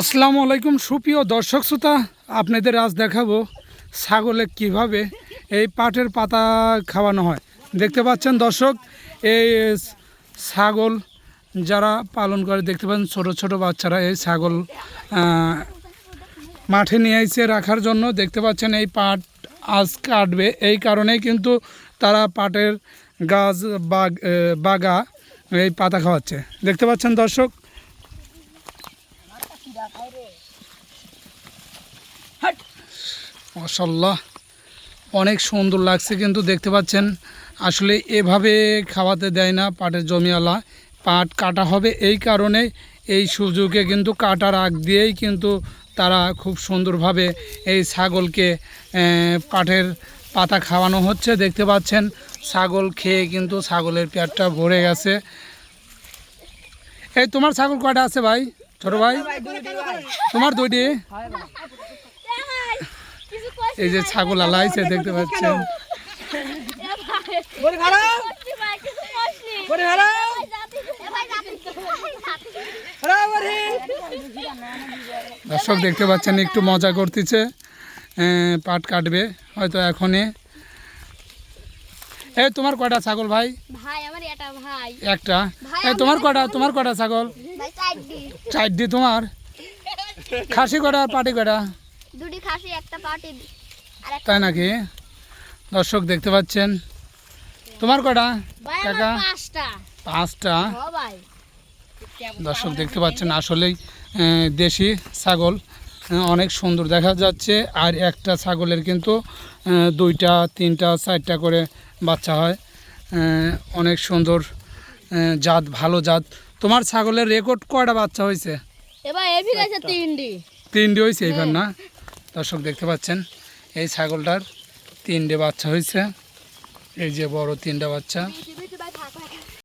আসসালামু আলাইকুম সুপ্রিয় দর্শক শ্রোতা, আপনাদের আজ দেখাবো ছাগলে কিভাবে এই পাটের পাতা খাওয়ানো হয়। দেখতে পাচ্ছেন দর্শক, এই ছাগল যারা পালন করে দেখতে পাচ্ছেন ছোট ছোট বাচ্চারা এই ছাগল মাঠে নিয়ে এসে রাখার জন্য। দেখতে পাচ্ছেন এই পাট আজ কাটবে, এই কারণেই কিন্তু তারা পাটের গাছ বাগা এই পাতা খাওয়াচ্ছে। দেখতে পাচ্ছেন দর্শক, মাশাআল্লাহ অনেক সুন্দর লাগছে। কিন্তু দেখতে পাচ্ছেন আসলে এভাবে খাওয়াতে দেয় না পাটের জমিওয়ালা। পাট কাটা হবে এই কারণে এই সুযোগে কিন্তু কাটার আগ দিয়েই কিন্তু তারা খুব সুন্দরভাবে এই ছাগলকে পাটের পাতা খাওয়ানো হচ্ছে। দেখতে পাচ্ছেন ছাগল খেয়ে কিন্তু ছাগলের পেটটা ভরে গেছে। এই তোমার ছাগল কয়টা আছে ভাই? ছোট ভাই তোমার দুইটি। এই যে ছাগল আলাইছে দেখতে পাচ্ছেন। দর্শক দেখতে পাচ্ছেন একটু মজা করতেছে, পাট কাটবে হয়তো এখনই। এই তোমার কয়টা ছাগল ভাই? একটা। এই তোমার কয়টা ছাগল? চারটি। তোমার খাসি কয়টা আর পাটি কয়টা? দুটি খাসি একটা পাটি। তাই নাকি? দর্শক দেখতে পাচ্ছেন। তোমার কয়টা কাকা? পাঁচটা। দর্শক দেখতে পাচ্ছেন আসলেই দেশি ছাগল অনেক সুন্দর দেখা যাচ্ছে। আর একটা ছাগলের কিন্তু দুইটা তিনটা চারটা করে বাচ্চা হয়। অনেক সুন্দর জাত, ভালো জাত। তোমার ছাগলের রেকর্ড কয়টা বাচ্চা হয়েছে? তিনটে হয়েছে এইবার না? দর্শক দেখতে পাচ্ছেন এই ছাগলটার তিনটে বাচ্চা হয়েছে। এই যে বড় তিনটা বাচ্চা।